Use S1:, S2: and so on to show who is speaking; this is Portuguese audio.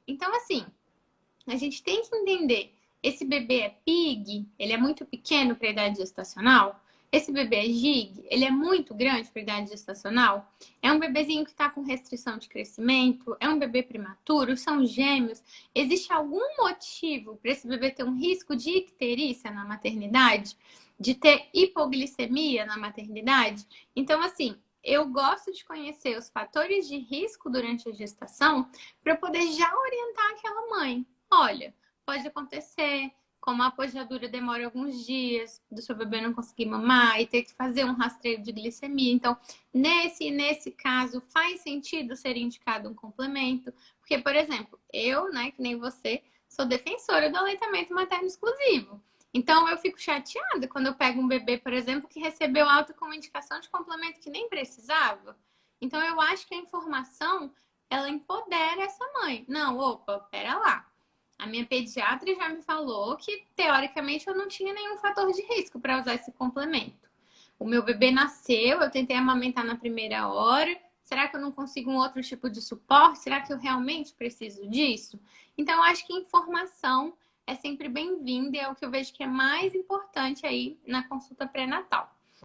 S1: Então, assim, a gente tem que entender, esse bebê é PIG, ele é muito pequeno para a idade gestacional? Esse bebê é GIG, ele é muito grande para a idade gestacional? É um bebezinho que está com restrição de crescimento? É um bebê prematuro? São gêmeos? Existe algum motivo para esse bebê ter um risco de icterícia na maternidade? De ter hipoglicemia na maternidade? Então, assim, eu gosto de conhecer os fatores de risco durante a gestação para poder já orientar aquela mãe. Olha, pode acontecer, como a pojadura demora alguns dias, do seu bebê não conseguir mamar e ter que fazer um rastreio de glicemia. Então, nesse caso, faz sentido ser indicado um complemento. Porque, por exemplo, eu, né, que nem você, sou defensora do aleitamento materno exclusivo. Então, eu fico chateada quando eu pego um bebê, por exemplo, que recebeu alta com uma indicação de complemento que nem precisava. Então, eu acho que a informação, ela empodera essa mãe. Não, opa, pera lá. A minha pediatra já me falou que, teoricamente, eu não tinha nenhum fator de risco para usar esse complemento. O meu bebê nasceu, eu tentei amamentar na primeira hora. Será que eu não consigo um outro tipo de suporte? Será que eu realmente preciso disso? Então, eu acho que informação é sempre bem-vinda e é o que eu vejo que é mais importante aí na consulta pré-natal.